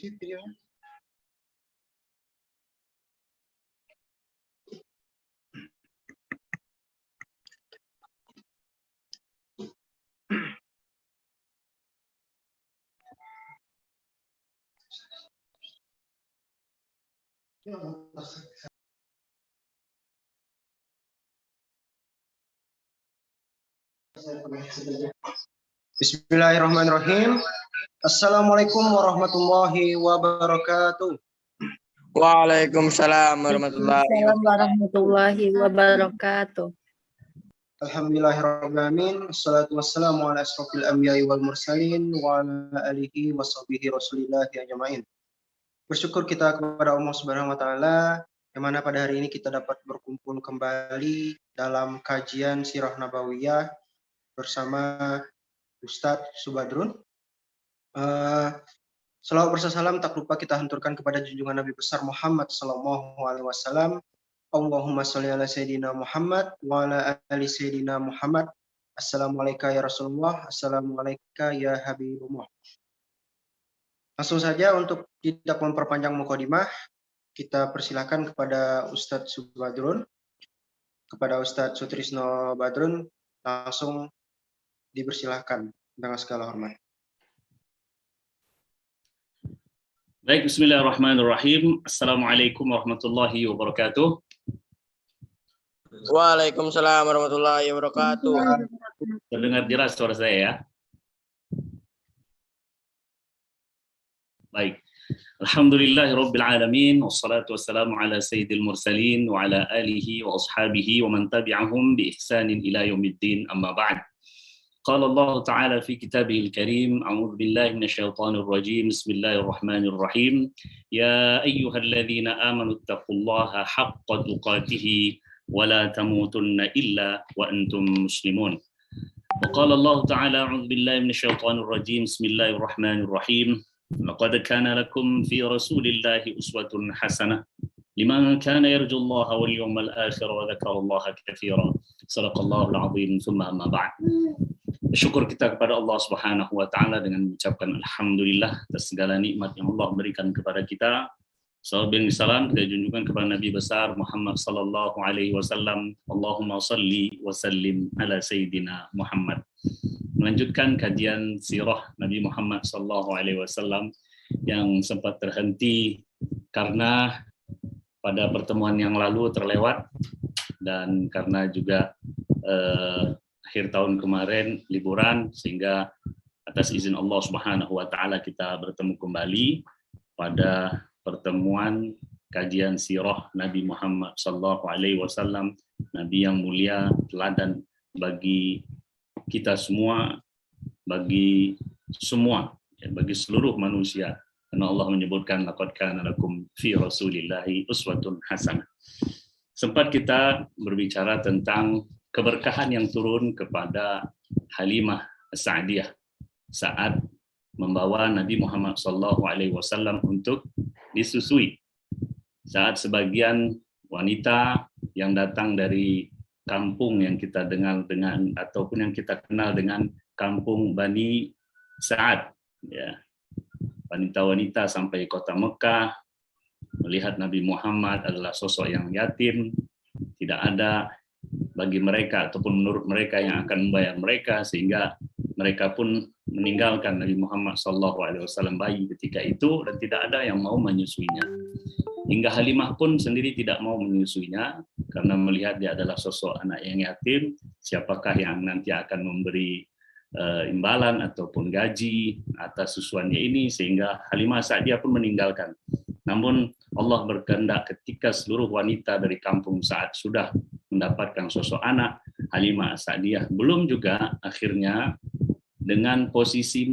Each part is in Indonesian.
sih videonya. Bismillahirrahmanirrahim. Assalamualaikum warahmatullahi wabarakatuh. Waalaikumsalam warahmatullahi wabarakatuh. Alhamdulillahirrahmanirrahim. Assalatu wassalamu ala asrofil anbiya'i wal mursalin wa ala alihi wa sahbihi rasulillahi ajma'in. Bersyukur kita kepada Allah Subhanahu wa taala yang mana pada hari ini kita dapat berkumpul kembali dalam kajian Sirah Nabawiyah bersama Ustadz Subadrun. Selawat bersalam tak lupa kita hanturkan kepada junjungan Nabi besar Muhammad sallallahu alaihi wasallam. Allahumma sholli ala sayyidina Muhammad wa ala ali sayyidina Muhammad. Assalamualaikum ya Rasulullah, assalamualaikum ya Habibullah. Langsung saja untuk tidak memperpanjang mukadimah, kita persilakan kepada Ustadz Subadrun, kepada Ustadz Sutrisno Badrun, langsung dipersilahkan dengan segala hormat. Baik, bismillahirrahmanirrahim. Assalamualaikum warahmatullahi wabarakatuh. Waalaikumsalam warahmatullahi wabarakatuh. Terdengar jelas suara saya ya? Baik. Alhamdulillahirabbil alamin wassalatu wassalamu ala sayyidil mursalin wa ala alihi wa ashabihi wa man tabi'ahum bi ihsanin ila yaumiddin amma ba'd. قال الله تعالى في كتابه الكريم أعوذ بالله من الشيطان الرجيم بسم الله الرحمن الرحيم يا أيها الذين آمنوا اتقوا الله حق تقاته ولا تموتن إلا وأنتم مسلمون وقال الله تعالى أعوذ بالله من الشيطان الرجيم بسم الله الرحمن الرحيم لقد كان لكم في رسول الله أسوة حسنة لمن كان يرجو الله واليوم الآخر وذكر الله كثيرا صدق الله العظيم ثم أما بعد. Syukur kita kepada Allah Subhanahu wa taala dengan mengucapkan alhamdulillah atas segala nikmat yang Allah berikan kepada kita. Salawat dan salam kita junjungan kepada Nabi besar Muhammad sallallahu alaihi wasallam. Allahumma shalli wa sallim ala sayyidina Muhammad. Melanjutkan kajian sirah Nabi Muhammad sallallahu alaihi wasallam yang sempat terhenti karena pada pertemuan yang lalu terlewat dan karena juga akhir tahun kemarin liburan, sehingga atas izin Allah Subhanahu wa taala kita bertemu kembali pada pertemuan kajian sirah Nabi Muhammad sallallahu alaihi wasallam, nabi yang mulia, teladan bagi kita semua, bagi seluruh manusia. Karena Allah menyebutkan laqad kana lakum fi rasulillahi uswatun hasanah. Sempat kita berbicara tentang keberkahan yang turun kepada Halimah As-Sa'diyah saat membawa Nabi Muhammad SAW untuk disusui. Saat sebagian wanita yang datang dari kampung yang kita dengar dengan ataupun yang kita kenal dengan kampung Bani Sa'ad, ya, wanita-wanita sampai kota Mekah melihat Nabi Muhammad adalah sosok yang yatim, tidak ada bagi mereka ataupun menurut mereka yang akan membayar mereka, sehingga mereka pun meninggalkan Nabi Muhammad SAW bayi ketika itu dan tidak ada yang mau menyusuinya. Hingga Halimah pun sendiri tidak mau menyusuinya karena melihat dia adalah sosok anak yang yatim, siapakah yang nanti akan memberi imbalan ataupun gaji atas susuannya ini, sehingga Halimah Sa'diyah pun meninggalkan. Namun Allah berkehendak ketika seluruh wanita dari kampung Sa'ad sudah mendapatkan sosok anak, Halimah Sa'diyah belum juga, akhirnya dengan posisi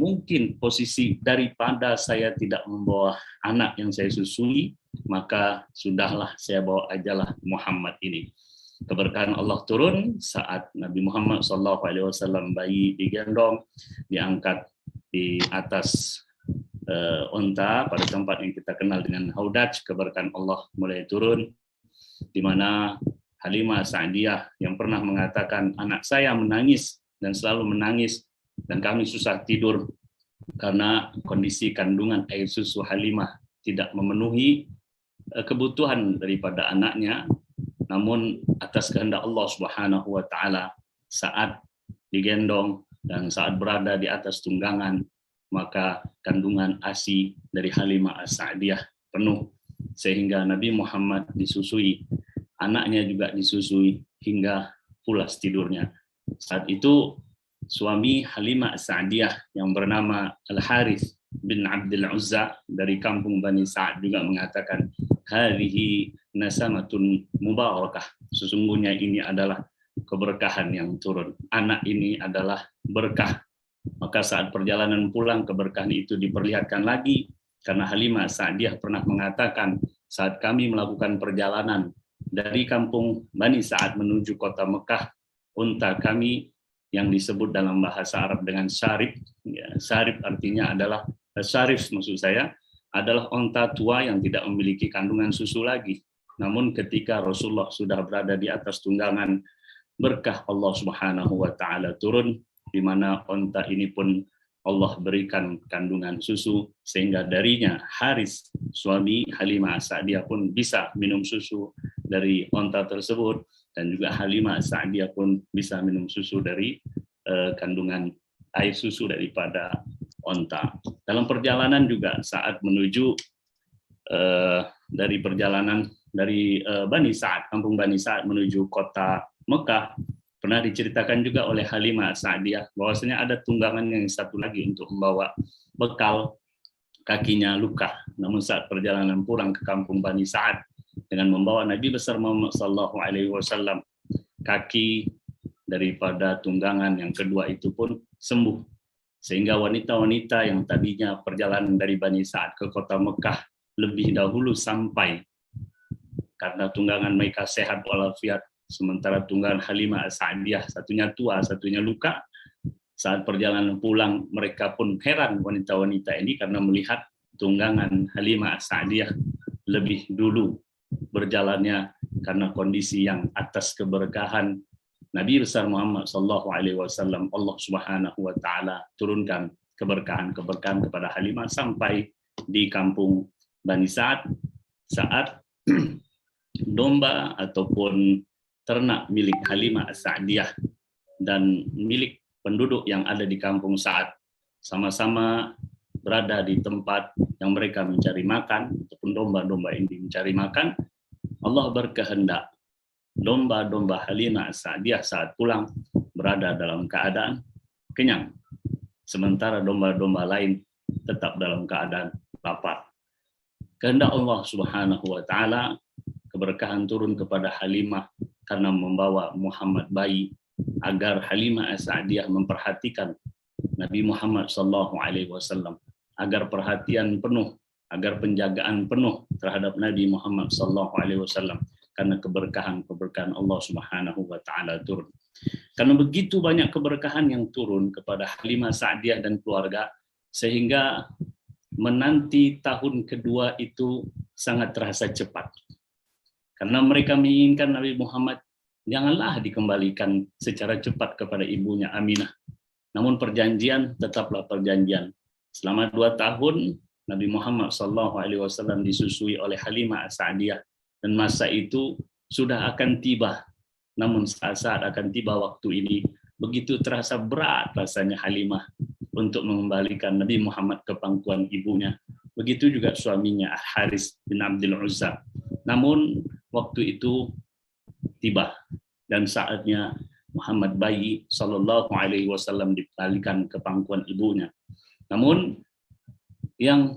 daripada saya tidak membawa anak yang saya susui, maka sudahlah saya bawa ajalah Muhammad ini. Keberkahan Allah turun saat Nabi Muhammad SAW bayi digendong, diangkat di atas unta pada tempat yang kita kenal dengan Haudaj. Keberkahan Allah mulai turun, di mana Halimah Sa'diyah yang pernah mengatakan anak saya menangis dan selalu menangis dan kami susah tidur karena kondisi kandungan air susu Halimah tidak memenuhi kebutuhan daripada anaknya, namun atas kehendak Allah Subhanahu wa taala saat digendong dan saat berada di atas tunggangan, maka kandungan ASI dari Halimah As-Sa'diyah penuh sehingga Nabi Muhammad disusui, anaknya juga disusui hingga pulas tidurnya. Saat itu suami Halimah As-Sa'diyah yang bernama Al-Harith bin Abdul Uzza dari kampung Bani Sa'ad juga mengatakan, hadhihi nasamatun mubarakah, sesungguhnya ini adalah keberkahan yang turun, anak ini adalah berkah. Maka saat perjalanan pulang, keberkahan itu diperlihatkan lagi, karena Halimah Sa'diyah pernah mengatakan, saat kami melakukan perjalanan dari kampung Bani Sa'ad menuju kota Mekah, unta kami yang disebut dalam bahasa Arab dengan syarif, ya, syarif artinya adalah, syarif maksud saya, adalah unta tua yang tidak memiliki kandungan susu lagi. Namun ketika Rasulullah sudah berada di atas tunggangan, berkah Allah Subhanahu wa taala turun, di mana unta ini pun Allah berikan kandungan susu, sehingga darinya Haris, suami Halimah As-Sa'diyah pun bisa minum susu dari unta tersebut, dan juga Halimah As-Sa'diyah pun bisa minum susu dari kandungan air susu daripada unta. Dalam perjalanan juga saat menuju dari perjalanan dari Bani Sa'ad, kampung Bani Sa'ad menuju kota Mekah, pernah diceritakan juga oleh Halimah As-Sa'diyah bahwasanya ada tunggangan yang satu lagi untuk membawa bekal, kakinya luka. Namun saat perjalanan pulang ke kampung Bani Sa'ad dengan membawa Nabi besar Muhammad SAW, kaki daripada tunggangan yang kedua itu pun sembuh, sehingga wanita-wanita yang tadinya perjalanan dari Bani Sa'ad ke kota Mekah lebih dahulu sampai karena tunggangan mereka sehat walafiat, sementara tunggangan Halimah As-Sa'diyah satunya tua, satunya luka. Saat perjalanan pulang, mereka pun heran, wanita-wanita ini, karena melihat tunggangan Halimah As-Sa'diyah lebih dulu berjalannya karena kondisi yang atas keberkahan Nabi besar Muhammad SAW. Allah Subhanahu wa taala turunkan keberkahan kepada Halimah sampai di kampung Bani Sa'ad saat domba ataupun ternak milik Halimah As-Sa'diyah dan milik penduduk yang ada di kampung Sa'ad sama-sama berada di tempat yang mereka mencari makan, ataupun domba-domba ini mencari makan. Allah berkehendak domba-domba Halimah As-Sa'diyah saat pulang berada dalam keadaan kenyang, sementara domba-domba lain tetap dalam keadaan lapar. Kehendak Allah Subhanahu wa taala, keberkahan turun kepada Halimah karena membawa Muhammad bayi, agar Halimah As-Sa'diyah memperhatikan Nabi Muhammad SAW, agar perhatian penuh, agar penjagaan penuh terhadap Nabi Muhammad SAW, karena keberkahan Allah Subhanahu wa taala turun. Karena begitu banyak keberkahan yang turun kepada Halimah Sa'diyah dan keluarga, sehingga menanti tahun kedua itu sangat terasa cepat. Karena mereka menginginkan Nabi Muhammad janganlah dikembalikan secara cepat kepada ibunya Aminah. Namun perjanjian tetaplah perjanjian. Selama 2 tahun Nabi Muhammad SAW disusui oleh Halimah As-Sa'diyah, dan masa itu sudah akan tiba. Namun saat akan tiba waktu ini, begitu terasa berat rasanya Halimah untuk mengembalikan Nabi Muhammad ke pangkuan ibunya. Begitu juga suaminya Haris bin Abdul Uzza. Namun waktu itu tiba dan saatnya Muhammad bayi Sallallahu Alaihi Wasallam dikembalikan ke pangkuan ibunya. Namun yang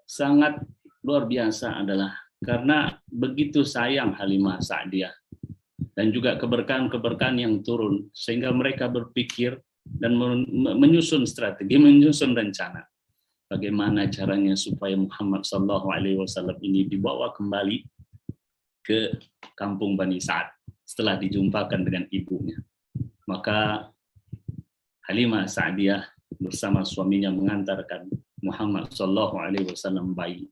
sangat luar biasa adalah karena begitu sayang Halimah Sa'diyah dan juga keberkahan-keberkahan yang turun, sehingga mereka berpikir dan menyusun strategi, menyusun rencana bagaimana caranya supaya Muhammad SAW ini dibawa kembali ke kampung Bani Sa'ad setelah dijumpakan dengan ibunya. Maka Halimah Sa'diyah bersama suaminya mengantarkan Muhammad SAW bayi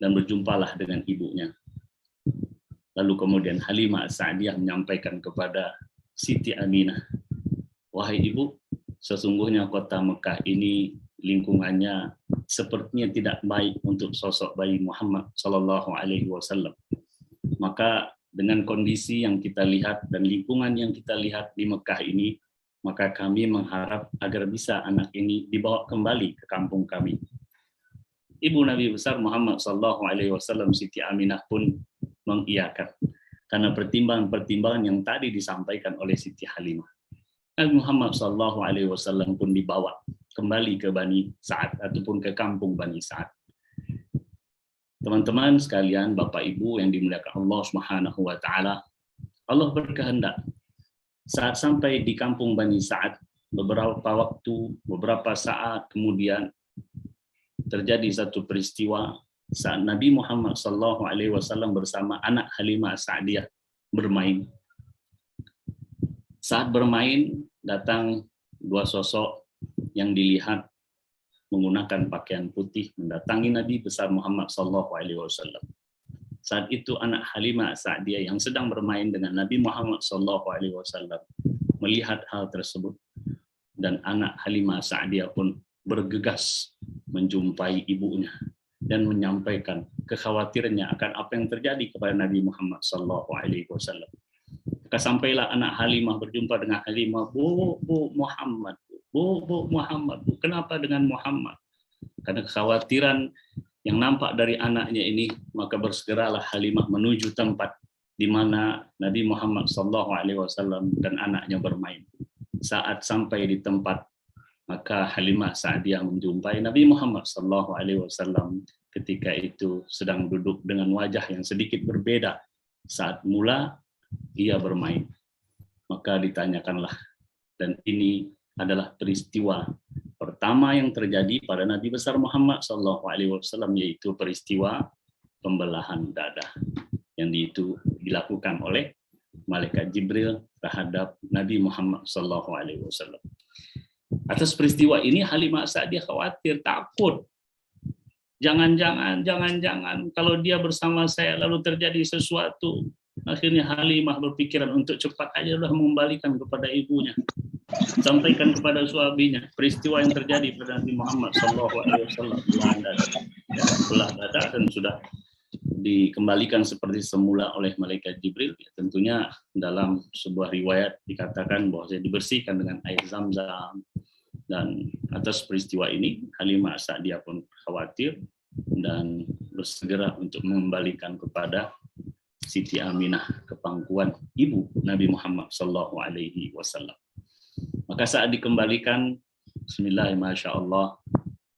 dan berjumpalah dengan ibunya. Lalu kemudian Halimah Sa'diyah menyampaikan kepada Siti Aminah, wahai ibu, sesungguhnya kota Mekah ini lingkungannya sepertinya tidak baik untuk sosok bayi Muhammad Sallallahu Alaihi Wasallam. Maka dengan kondisi yang kita lihat dan lingkungan yang kita lihat di Mekah ini, maka kami mengharap agar bisa anak ini dibawa kembali ke kampung kami. Ibu Nabi besar Muhammad Sallallahu Alaihi Wasallam, Siti Aminah pun mengiyakan karena pertimbangan-pertimbangan yang tadi disampaikan oleh Siti Halimah. Nabi Muhammad Sallallahu Alaihi Wasallam pun dibawa kembali ke Bani Sa'ad ataupun ke kampung Bani Sa'ad. Teman-teman sekalian, Bapak Ibu yang dimuliakan Allah Subhanahu wa taala, Allah berkehendak saat sampai di kampung Bani Sa'ad, beberapa saat kemudian terjadi satu peristiwa saat Nabi Muhammad Sallallahu Alaihi Wasallam bersama anak Halimah Sa'diyah bermain. Saat bermain, datang dua sosok yang dilihat menggunakan pakaian putih mendatangi Nabi besar Muhammad Sallallahu Alaihi Wasallam. Saat itu anak Halimah Sa'diyah yang sedang bermain dengan Nabi Muhammad Sallallahu Alaihi Wasallam melihat hal tersebut, dan anak Halimah Sa'diyah pun bergegas menjumpai ibunya dan menyampaikan kekhawatirannya akan apa yang terjadi kepada Nabi Muhammad Sallallahu Alaihi Wasallam. Maka sampailah anak Halimah berjumpa dengan Halimah, Bu Muhammad, Bu Muhammad, Bu, kenapa dengan Muhammad? Karena kekhawatiran yang nampak dari anaknya ini, maka bersegeralah Halimah menuju tempat di mana Nabi Muhammad SAW dan anaknya bermain. Saat sampai di tempat, maka Halimah Sa'diyah menjumpai Nabi Muhammad SAW ketika itu sedang duduk dengan wajah yang sedikit berbeda saat mula ia bermain. Maka ditanyakanlah, dan ini adalah peristiwa pertama yang terjadi pada Nabi besar Muhammad SAW, yaitu peristiwa pembelahan dada yang itu dilakukan oleh malaikat Jibril terhadap Nabi Muhammad SAW. Atas peristiwa ini Halimah Sa'diyah khawatir, takut. Jangan-jangan kalau dia bersama saya lalu terjadi sesuatu. Akhirnya Halimah berpikiran untuk cepat aja mengembalikan kepada ibunya, sampaikan kepada suaminya peristiwa yang terjadi pada Nabi Muhammad SAW, belah dada, dan sudah dikembalikan seperti semula oleh malaikat Jibril. Ya, tentunya dalam sebuah riwayat dikatakan bahwa saya dibersihkan dengan air Zam-Zam. Dan atas peristiwa ini Halimah Sa'diyah pun khawatir dan bersegera untuk mengembalikan kepada Siti Aminah ke pangkuan ibu Nabi Muhammad Sallallahu Alaihi Wasallam. Maka saat dikembalikan, Bismillahirrahmanirrahim,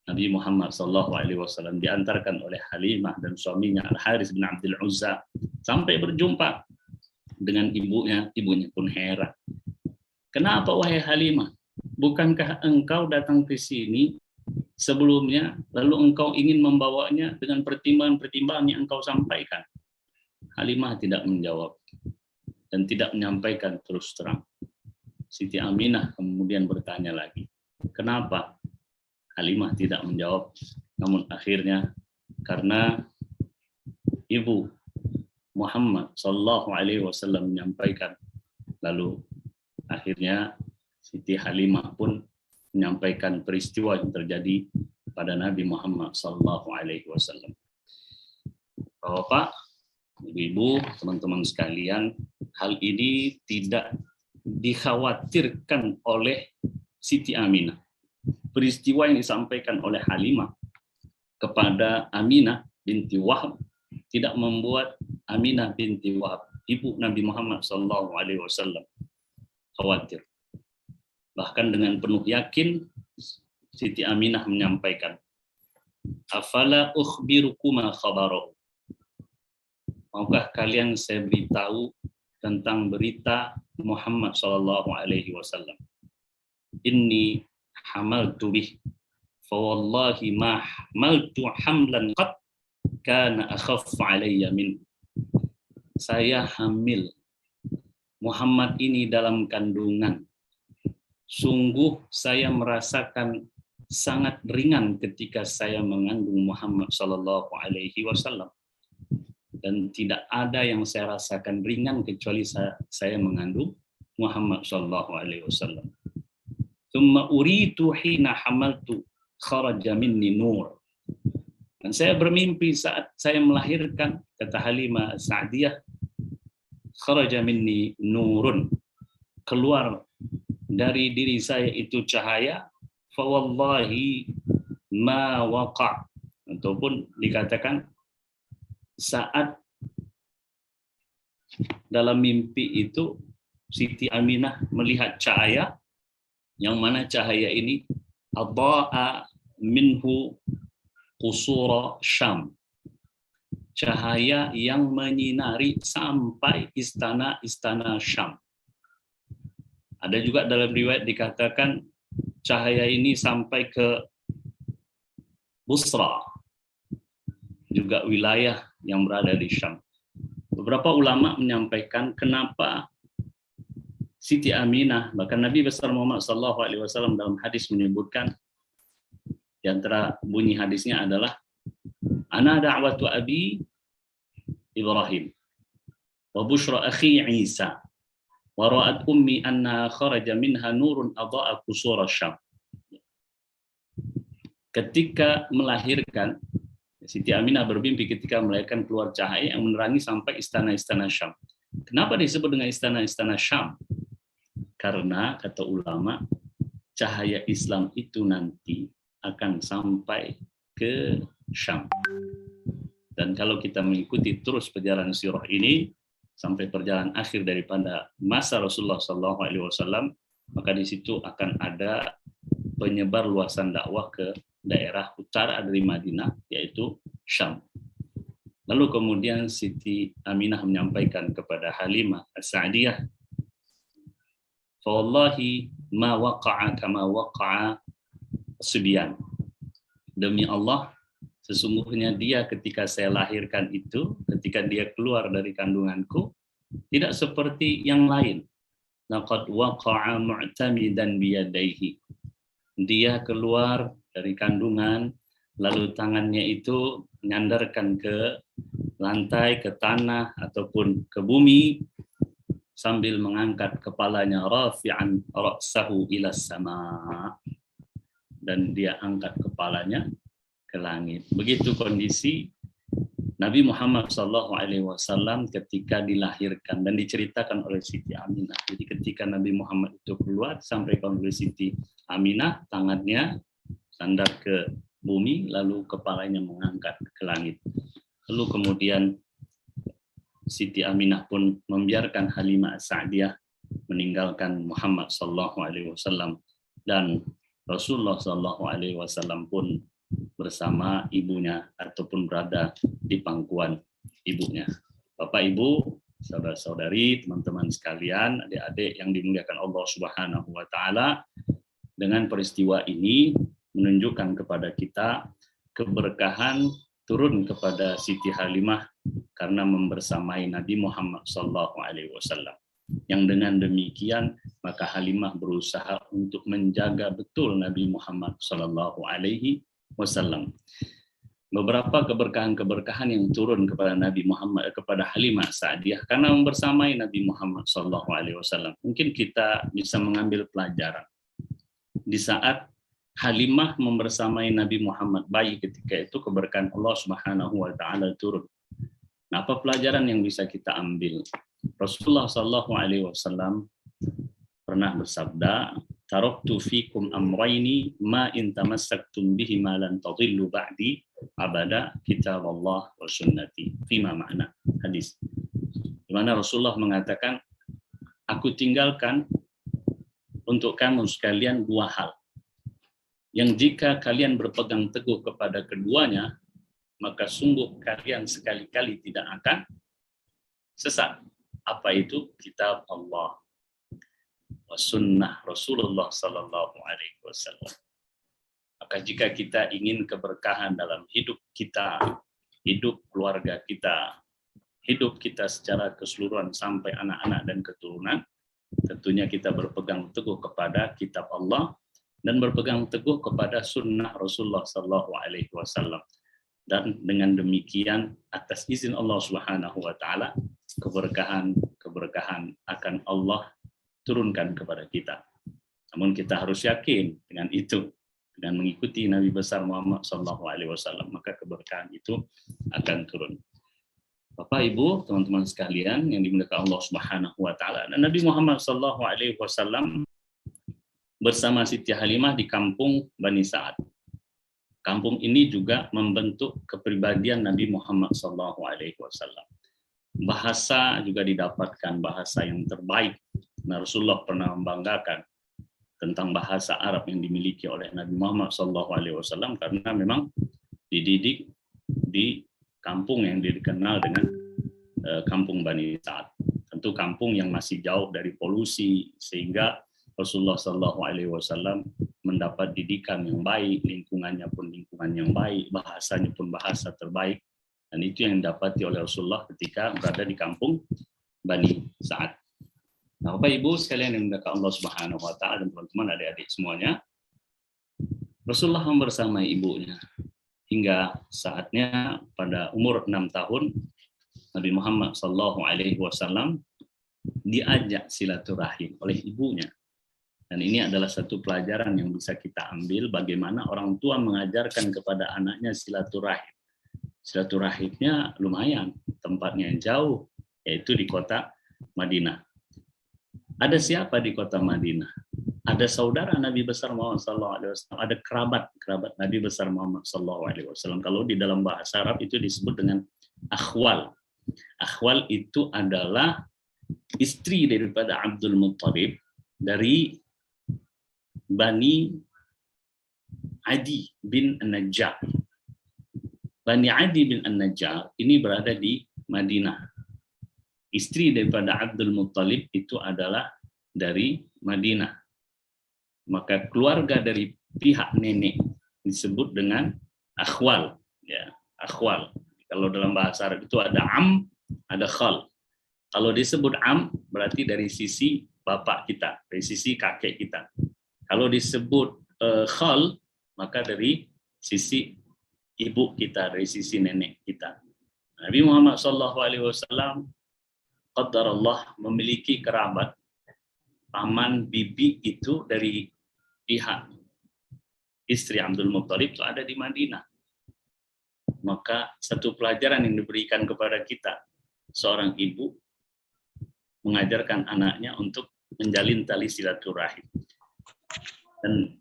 Nabi Muhammad Sallallahu Alaihi Wasallam diantarkan oleh Halimah dan suaminya Al Haris bin Abdul Uzza sampai berjumpa dengan ibunya. Ibunya pun heran. Kenapa wahai Halimah? Bukankah engkau datang ke sini sebelumnya, lalu engkau ingin membawanya dengan pertimbangan-pertimbangan yang engkau sampaikan? Halimah tidak menjawab dan tidak menyampaikan terus terang. Siti Aminah kemudian bertanya lagi, kenapa? Halimah tidak menjawab, namun akhirnya karena ibu Muhammad Sallallahu Alaihi Wasallam menyampaikan, lalu akhirnya Siti Halimah pun menyampaikan peristiwa yang terjadi pada Nabi Muhammad Sallallahu Alaihi Wasallam. Bapak, Ibu, teman-teman sekalian, hal ini tidak dikhawatirkan oleh Siti Aminah. Peristiwa yang disampaikan oleh Halimah kepada Aminah binti Wahab tidak membuat Aminah binti Wahab, ibu Nabi Muhammad SAW, khawatir. Bahkan dengan penuh yakin, Siti Aminah menyampaikan, "Afala ukhbirukuma khabarahu." Maukah kalian saya beritahu tentang berita Muhammad Sallallahu Alaihi Wasallam? Inni hamaltu bih, fa wallahi ma hamaltu hamlan qat kana akhaf alayya min. Saya hamil Muhammad ini dalam kandungan. Sungguh saya merasakan sangat ringan ketika saya mengandung Muhammad Sallallahu Alaihi Wasallam. Dan tidak ada yang saya rasakan ringan kecuali saya mengandung Muhammad Sallallahu Alaihi Wasallam. Tsumma uritu hina hamaltu kharaja minni nur. Dan saya bermimpi saat saya melahirkan, kata Halimah Sa'diyah, kharaja minni nurun, keluar dari diri saya itu cahaya, fa wallahi ma waqa', ataupun dikatakan saat dalam mimpi itu Siti Aminah melihat cahaya, yang mana cahaya ini adha'a minhu qusura Syam, cahaya yang menyinari sampai istana-istana Syam. Ada juga dalam riwayat dikatakan cahaya ini sampai ke Busra, juga wilayah yang berada di Syam. Beberapa ulama menyampaikan kenapa Siti Aminah, bahkan Nabi besar Muhammad SAW dalam hadis menyebutkan, di antara bunyi hadisnya adalah ana da'watu abi Ibrahim wa bushra akhi Isa wa ra'at ummi anna kharaja minha nurun adha'a qusura Syam. Ketika melahirkan, Siti Aminah bermimpi ketika melahirkan keluar cahaya yang menerangi sampai istana-istana Syam. Kenapa disebut dengan istana-istana Syam? Karena kata ulama, cahaya Islam itu nanti akan sampai ke Syam. Dan kalau kita mengikuti terus perjalanan sirah ini sampai perjalanan akhir daripada masa Rasulullah SAW, maka di situ akan ada penyebar luasan dakwah ke daerah utara dari Madinah, yaitu Syam. Lalu kemudian Siti Aminah menyampaikan kepada Halimah As-Sa'diyah, fa wallahi ma waqa'a kama waqa'a Subyan. Demi Allah, sesungguhnya dia ketika saya lahirkan itu, ketika dia keluar dari kandunganku, tidak seperti yang lain. Laqad waqa'a mu'tamidan biyadaihi. Dia keluar dari kandungan, lalu tangannya itu menyandarkan ke lantai, ke tanah, ataupun ke bumi, sambil mengangkat kepalanya, rafi'an ra'sahu ila sama'. Dan dia angkat kepalanya ke langit. Begitu kondisi Nabi Muhammad SAW ketika dilahirkan dan diceritakan oleh Siti Aminah. Jadi ketika Nabi Muhammad itu keluar, sampaikan oleh Siti Aminah, tangannya sandar ke bumi, lalu kepalanya mengangkat ke langit. Lalu kemudian Siti Aminah pun membiarkan Halimah As-Sa'diyah meninggalkan Muhammad SAW, dan Rasulullah SAW pun bersama ibunya ataupun berada di pangkuan ibunya. Bapak, Ibu, saudara-saudari, teman-teman sekalian, adik-adik yang dimuliakan Allah Subhanahu wa taala, dengan peristiwa ini menunjukkan kepada kita keberkahan turun kepada Siti Halimah karena membersamai Nabi Muhammad SAW. Yang dengan demikian maka Halimah berusaha untuk menjaga betul Nabi Muhammad SAW. Beberapa keberkahan-keberkahan yang turun kepada Nabi Muhammad, kepada Halimah Sa'diyah karena membersamai Nabi Muhammad SAW. Mungkin kita bisa mengambil pelajaran. Di saat Halimah membersamai Nabi Muhammad bayi ketika itu, keberkahan Allah Subhanahu wa taala turun. Nah, apa pelajaran yang bisa kita ambil? Rasulullah SAW pernah bersabda, taraktu fikum amrayni ma in tamassaktum bihi ma lan tadillu ba'di abada kitab Allah wa sunnati. Fima makna hadis. Di mana Rasulullah mengatakan, aku tinggalkan untuk kamu sekalian dua hal, yang jika kalian berpegang teguh kepada keduanya, maka sungguh kalian sekali-kali tidak akan sesat. Apa itu? Kitab Allah wa sunnah Rasulullah sallallahu alaihi wasallam. Maka jika kita ingin keberkahan dalam hidup kita, hidup keluarga kita, hidup kita secara keseluruhan sampai anak-anak dan keturunan, tentunya kita berpegang teguh kepada kitab Allah dan berpegang teguh kepada sunnah Rasulullah sallallahu alaihi wasallam. Dan dengan demikian atas izin Allah Subhanahu wa taala, keberkahan akan Allah turunkan kepada kita. Namun kita harus yakin dengan itu. dan mengikuti Nabi besar Muhammad SAW, maka keberkahan itu akan turun. Bapak, Ibu, teman-teman sekalian yang dimuliakan Allah Subhanahu wa taala. Dan Nabi Muhammad SAW bersama Siti Halimah di kampung Bani Sa'ad. Kampung ini juga membentuk kepribadian Nabi Muhammad SAW. Bahasa juga didapatkan, bahasa yang terbaik. Nah, Rasulullah pernah membanggakan tentang bahasa Arab yang dimiliki oleh Nabi Muhammad SAW karena memang dididik di kampung yang dikenal dengan kampung Bani Sa'ad. Tentu kampung yang masih jauh dari polusi, sehingga Rasulullah SAW mendapat didikan yang baik, lingkungannya pun lingkungan yang baik, bahasanya pun bahasa terbaik, dan itu yang didapati oleh Rasulullah ketika berada di kampung Bani Sa'ad. Nah, Bapak Ibu sekalian yang dimuliakan Allah Subhanahu wa taala dan teman-teman adik-adik semuanya, Rasulullah membersamai ibunya hingga saatnya pada umur 6 tahun Nabi Muhammad SAW diajak silaturahim oleh ibunya. Dan ini adalah satu pelajaran yang bisa kita ambil, bagaimana orang tua mengajarkan kepada anaknya silaturahim. Silaturahimnya lumayan, tempatnya yang jauh, yaitu di kota Madinah. Ada siapa di kota Madinah? Ada saudara Nabi besar Muhammad SAW, ada kerabat Nabi besar Muhammad SAW. Kalau di dalam bahasa Arab itu disebut dengan akhwal. Akhwal itu adalah istri daripada Abdul Muttalib dari Bani Adi bin An-Najjar. Bani Adi bin An-Najjar ini berada di Madinah. Istri daripada Abdul Muttalib itu adalah dari Madinah. Maka keluarga dari pihak nenek disebut dengan akhwal. Ya, akhwal. Kalau dalam bahasa Arab itu ada am, ada khal. Kalau disebut am, berarti dari sisi bapak kita, dari sisi kakek kita. Kalau disebut khal, maka dari sisi ibu kita, dari sisi nenek kita. Nabi Muhammad SAW qadarullah memiliki kerabat, paman bibi itu dari pihak istri Abdul Muttalib itu ada di Madinah. Maka satu pelajaran yang diberikan kepada kita, seorang ibu mengajarkan anaknya untuk menjalin tali silaturahim. Dan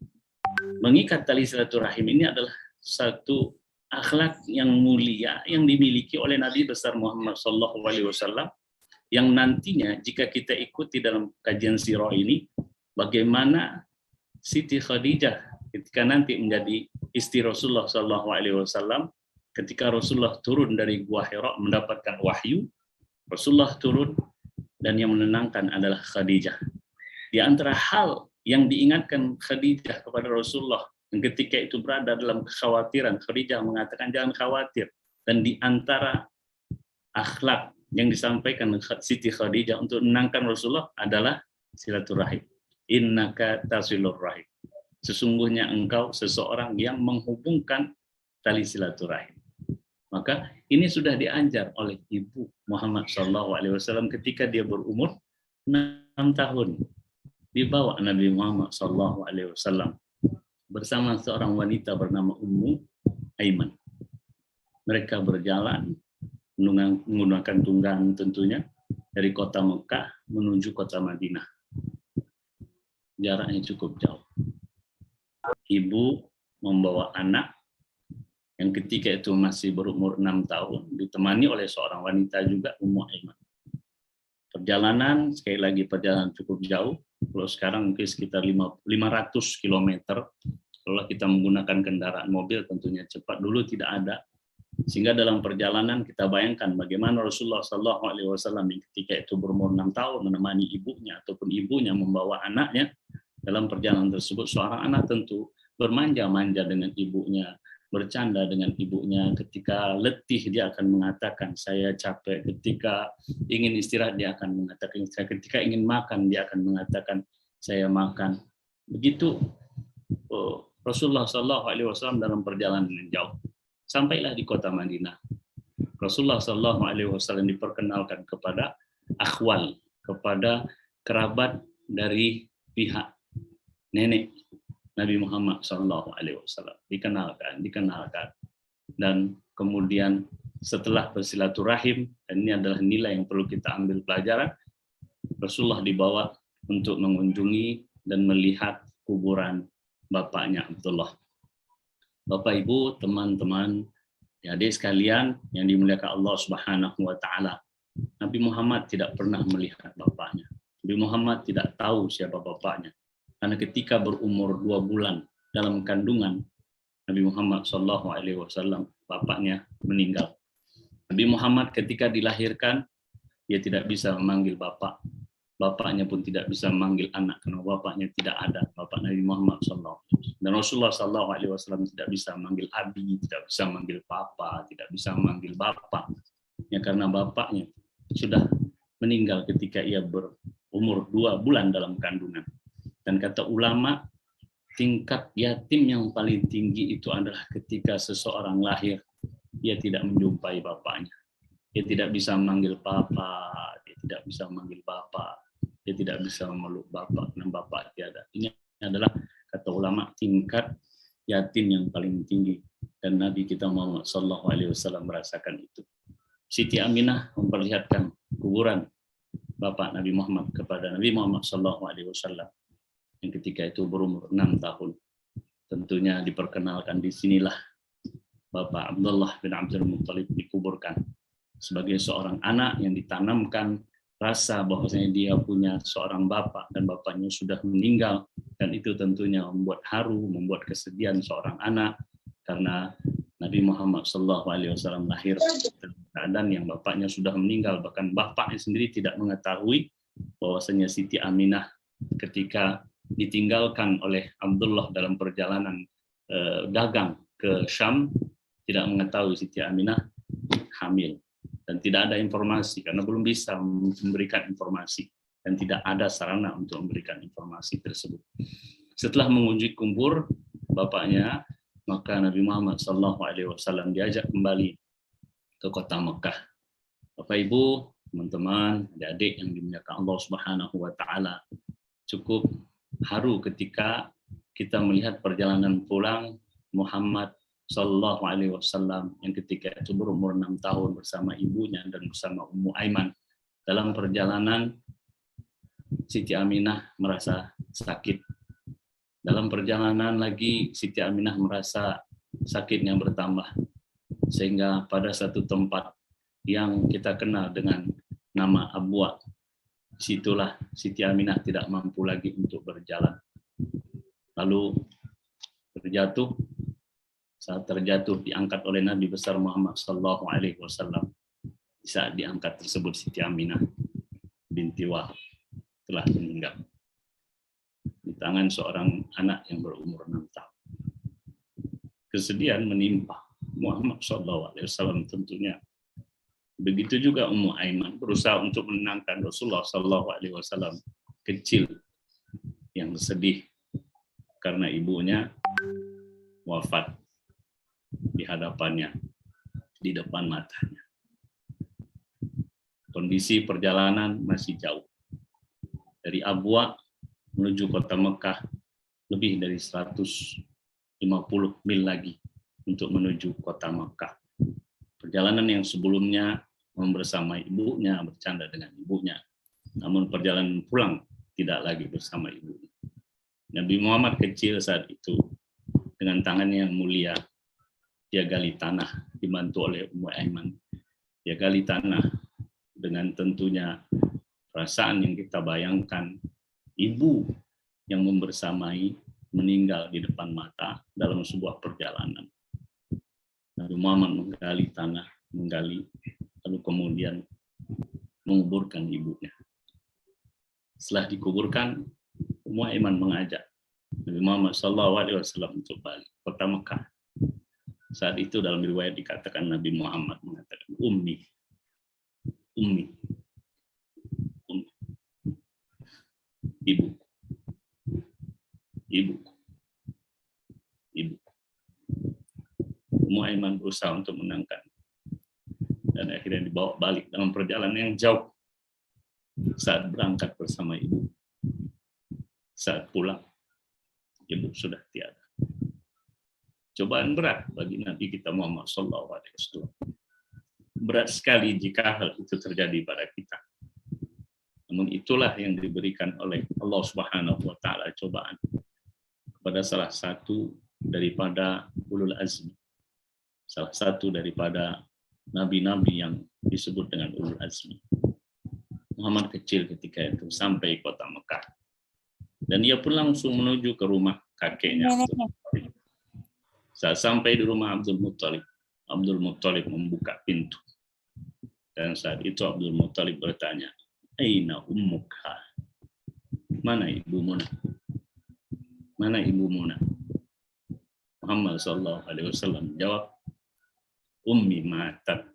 mengikat tali silaturahim ini adalah satu akhlak yang mulia yang dimiliki oleh Nabi besar Muhammad SAW, yang nantinya jika kita ikuti dalam kajian sirah ini, bagaimana Siti Khadijah ketika nanti menjadi istri Rasulullah SAW, ketika Rasulullah turun dari Gua Hira mendapatkan wahyu, Rasulullah turun dan yang menenangkan adalah Khadijah. Di antara hal yang diingatkan Khadijah kepada Rasulullah, yang ketika itu berada dalam kekhawatiran, Khadijah mengatakan jangan khawatir. Dan di antara akhlak yang disampaikan Siti Khadijah untuk menenangkan Rasulullah adalah silaturahim. Innaka tasilur rahim. Sesungguhnya engkau seseorang yang menghubungkan tali silaturahim. Maka ini sudah diajar oleh Ibu Muhammad SAW ketika dia berumur 6 tahun. Dibawa Nabi Muhammad SAW bersama seorang wanita bernama Ummu Aiman. Mereka berjalan menggunakan tunggangan tentunya dari kota Mekah menuju kota Madinah. Jaraknya cukup jauh. Ibu membawa anak yang ketika itu masih berumur 6 tahun, ditemani oleh seorang wanita juga, Ummu Aiman. Perjalanan, sekali lagi perjalanan cukup jauh. Kalau sekarang mungkin sekitar 500 km. Kalau kita menggunakan kendaraan mobil tentunya cepat, dulu tidak ada. Sehingga dalam perjalanan kita bayangkan bagaimana Rasulullah SAW yang ketika itu berumur 6 tahun menemani ibunya ataupun ibunya membawa anaknya dalam perjalanan tersebut. Seorang anak tentu bermanja-manja dengan ibunya, bercanda dengan ibunya. Ketika letih dia akan mengatakan saya capek, ketika ingin istirahat dia akan mengatakan saya, ketika ingin makan dia akan mengatakan saya makan. Begitu Rasulullah SAW dalam perjalanan yang jauh. Sampailah di kota Madinah. Rasulullah SAW diperkenalkan kepada akhwal, kepada kerabat dari pihak nenek Nabi Muhammad SAW dikenalkan, dan kemudian setelah bersilaturahim, dan ini adalah nilai yang perlu kita ambil pelajaran, Rasulullah dibawa untuk mengunjungi dan melihat kuburan bapaknya Abdullah. Bapak Ibu, teman-teman, adik sekalian yang dimuliakan Allah Subhanahu wa taala. Nabi Muhammad tidak pernah melihat bapaknya. Nabi Muhammad tidak tahu siapa bapaknya. Karena ketika berumur 2 bulan dalam kandungan Nabi Muhammad SAW, bapaknya meninggal. Nabi Muhammad ketika dilahirkan, dia tidak bisa memanggil bapak. Bapaknya pun tidak bisa memanggil anak karena bapaknya tidak ada, bapak Nabi Muhammad SAW. Dan Rasulullah SAW tidak bisa memanggil abi, tidak bisa memanggil papa, tidak bisa memanggil bapak. Ya, karena bapaknya sudah meninggal ketika ia berumur 2 bulan dalam kandungan. Dan kata ulama, tingkat yatim yang paling tinggi itu adalah ketika seseorang lahir, dia tidak menjumpai bapaknya. Dia tidak bisa memanggil papa, dia tidak bisa memanggil bapak. Dia tidak bisa memeluk bapak dan bapak tiada. Ini adalah kata ulama tingkat yatim yang paling tinggi, dan Nabi kita Muhammad SAW merasakan itu. Siti Aminah memperlihatkan kuburan bapak Nabi Muhammad kepada Nabi Muhammad SAW yang ketika itu berumur 6 tahun. Tentunya diperkenalkan di sinilah Bapak Abdullah bin Abdul Muttalib dikuburkan sebagai seorang anak yang ditanamkan rasa bahwasanya dia punya seorang bapak dan bapaknya sudah meninggal, dan itu tentunya membuat haru, membuat kesedihan seorang anak karena Nabi Muhammad SAW lahir dalam keadaan yang bapaknya sudah meninggal. Bahkan bapaknya sendiri tidak mengetahui bahwasanya Siti Aminah ketika ditinggalkan oleh Abdullah dalam perjalanan dagang ke Syam, tidak mengetahui Siti Aminah hamil. Dan tidak ada informasi karena belum bisa memberikan informasi dan tidak ada sarana untuk memberikan informasi tersebut. Setelah mengunjungi kubur bapaknya, maka Nabi Muhammad SAW diajak kembali ke kota Mekah. Bapak Ibu, teman-teman, adik-adik yang dimuliakan Allah Subhanahu wa taala, cukup haru ketika kita melihat perjalanan pulang Muhammad Sallallahu Alaihi Wasallam yang ketika itu berumur 6 tahun bersama ibunya dan bersama Ummu Aiman. Dalam perjalanan Siti Aminah merasa sakit. Dalam perjalanan lagi Siti Aminah merasa sakitnya bertambah, sehingga pada satu tempat yang kita kenal dengan nama Abwa, situlah Siti Aminah tidak mampu lagi untuk berjalan. Lalu terjatuh. Saat terjatuh diangkat oleh Nabi besar Muhammad Sallallahu Alaihi Wasallam. Saat diangkat tersebut Siti Aminah binti Wahab telah meninggal di tangan seorang anak yang berumur 6 tahun. Kesedihan menimpa Muhammad Sallallahu Alaihi Wasallam tentunya. Begitu juga Ummu Aiman berusaha untuk menenangkan Rasulullah Sallallahu Alaihi Wasallam kecil yang sedih karena ibunya wafat di hadapannya, di depan matanya. Kondisi perjalanan masih jauh. Dari Abwa menuju kota Mekah lebih dari 150 mil lagi untuk menuju kota Mekah. Perjalanan yang sebelumnya bersama ibunya, bercanda dengan ibunya. Namun perjalanan pulang tidak lagi bersama ibunya. Nabi Muhammad kecil saat itu dengan tangannya yang mulia, dia gali tanah, dibantu oleh Ummu Aiman. Dia gali tanah dengan tentunya perasaan yang kita bayangkan, ibu yang membersamai meninggal di depan mata dalam sebuah perjalanan. Nabi Muhammad menggali tanah, lalu kemudian menguburkan ibunya. Setelah dikuburkan, Ummu Aiman mengajak Nabi Muhammad SAW untuk balik ke kota Mekah. Saat itu dalam riwayat dikatakan Nabi Muhammad mengatakan, Ummi, ibu. Ummu Aiman berusaha untuk menenangkan dan akhirnya dibawa balik dalam perjalanan yang jauh. Saat berangkat bersama ibu, saat pulang, ibu sudah tiada. Cobaan berat bagi Nabi kita Muhammad SAW. Berat sekali jika hal itu terjadi pada kita. Namun itulah yang diberikan oleh Allah Subhanahu wa taala cobaan kepada salah satu daripada ulul azmi. Salah satu daripada nabi-nabi yang disebut dengan ulul azmi. Muhammad kecil ketika itu sampai kota Mekah. Dan ia pun langsung menuju ke rumah kakeknya. Saat sampai di rumah Abdul Muttalib membuka pintu. Dan saat itu Abdul Muttalib bertanya, "Aina ummuka?" Mana ibumu? Mana ibumu? Muhammad SAW jawab, "Ummi matat."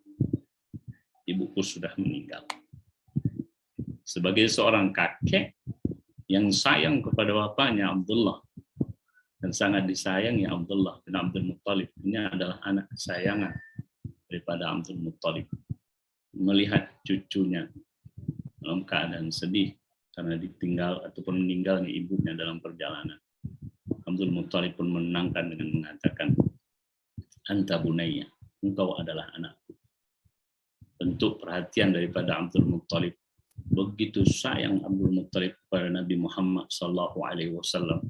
Ibuku sudah meninggal. Sebagai seorang kakek yang sayang kepada bapaknya Abdullah dan sangat disayangi Abdullah bin Abdul Muttalib, ini adalah anak kesayangan daripada Abdul Muttalib. Melihat cucunya dalam keadaan sedih karena ditinggal ataupun meninggalnya ibunya dalam perjalanan, Abdul Muttalib pun menenangkan dengan mengatakan, "Anta bunayya, engkau adalah anakku." Bentuk perhatian daripada Abdul Muttalib. Begitu sayang Abdul Muttalib kepada Nabi Muhammad SAW.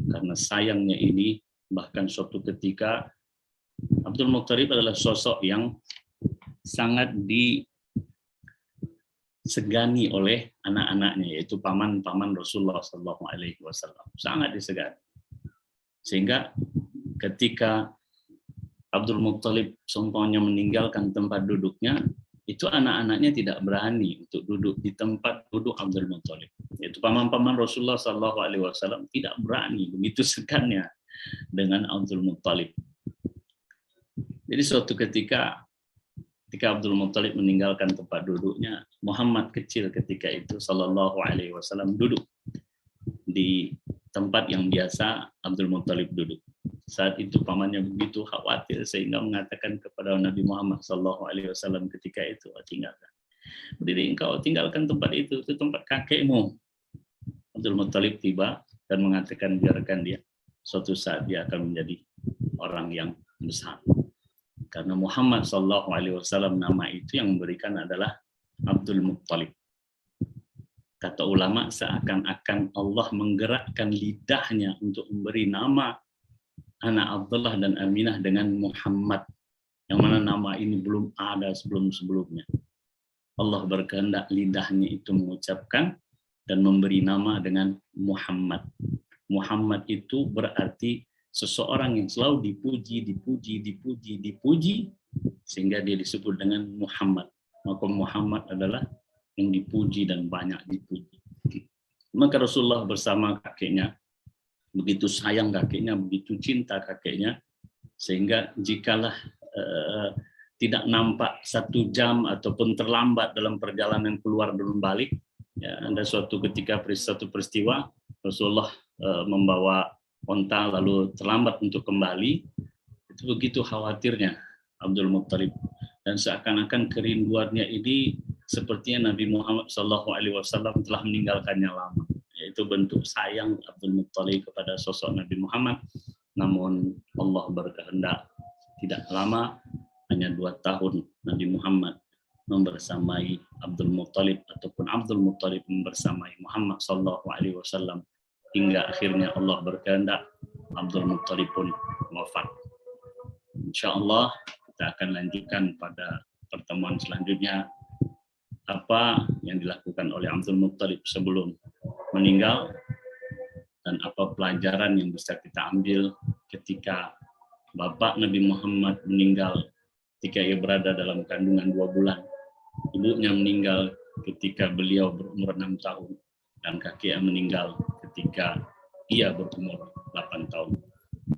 Karena sayangnya ini, bahkan suatu ketika Abdul Muttalib adalah sosok yang sangat disegani oleh anak-anaknya, yaitu paman-paman Rasulullah SAW. Sangat disegani. Sehingga ketika Abdul Muttalib seumpamanya meninggalkan tempat duduknya, itu anak-anaknya tidak berani untuk duduk di tempat duduk Abdul Muttalib. Yaitu paman-paman Rasulullah SAW tidak berani, begitu segannya dengan Abdul Muttalib. Jadi suatu ketika Abdul Muttalib meninggalkan tempat duduknya, Muhammad kecil ketika itu SAW duduk di tempat yang biasa Abdul Muttalib duduk. Saat itu pamannya begitu khawatir sehingga mengatakan kepada Nabi Muhammad SAW ketika itu, "Tinggalkan. Berdiri engkau, tinggalkan tempat itu tempat kakekmu." Abdul Muttalib tiba dan mengatakan, biarkan dia. Suatu saat dia akan menjadi orang yang besar. Karena Muhammad SAW nama itu yang memberikan adalah Abdul Muttalib. Kata ulama, seakan-akan Allah menggerakkan lidahnya untuk memberi nama anak Abdullah dan Aminah dengan Muhammad, yang mana nama ini belum ada sebelum-sebelumnya. Allah berkehendak lidahnya itu mengucapkan dan memberi nama dengan Muhammad. Muhammad itu berarti seseorang yang selalu dipuji, sehingga dia disebut dengan Muhammad. Maka Muhammad adalah yang dipuji dan banyak dipuji. Maka Rasulullah bersama kakeknya, begitu sayang kakeknya, begitu cinta kakeknya, sehingga jikalah tidak nampak 1 jam ataupun terlambat dalam perjalanan keluar dan balik, ya, ada suatu ketika satu peristiwa Rasulullah membawa onta lalu terlambat untuk kembali, itu begitu khawatirnya Abdul Muttalib, dan seakan-akan kerinduannya ini sepertinya Nabi Muhammad SAW telah meninggalkannya lama. Yaitu bentuk sayang Abdul Muttalib kepada sosok Nabi Muhammad. Namun Allah berkehendak tidak lama, hanya 2 tahun Nabi Muhammad membersamai Abdul Muttalib ataupun Abdul Muttalib membersamai Muhammad SAW, hingga akhirnya Allah berkehendak Abdul Muttalib pun wafat. Insyaallah kita akan lanjutkan pada pertemuan selanjutnya apa yang dilakukan oleh Abdul Muttalib sebelum meninggal dan apa pelajaran yang bisa kita ambil ketika bapak Nabi Muhammad meninggal ketika ia berada dalam kandungan 2 bulan. Ibunya meninggal ketika beliau berumur 6 tahun dan kakeknya meninggal ketika ia berumur 8 tahun.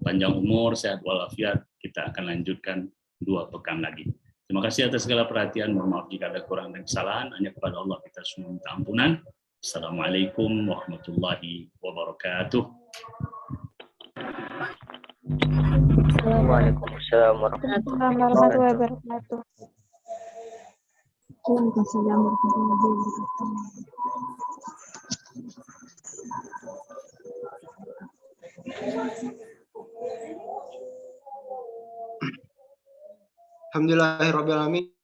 Panjang umur, sehat walafiat, kita akan lanjutkan 2 pekan lagi. Terima kasih atas segala perhatian. Mohon maaf jika ada kurang dan kesalahan. Hanya kepada Allah kita semua minta ampunan. Assalamualaikum warahmatullahi wabarakatuh. Waalaikumsalam warahmatullahi wabarakatuh. Waalaikumsalam warahmatullahi wabarakatuh. Alhamdulillahirabbil alamin.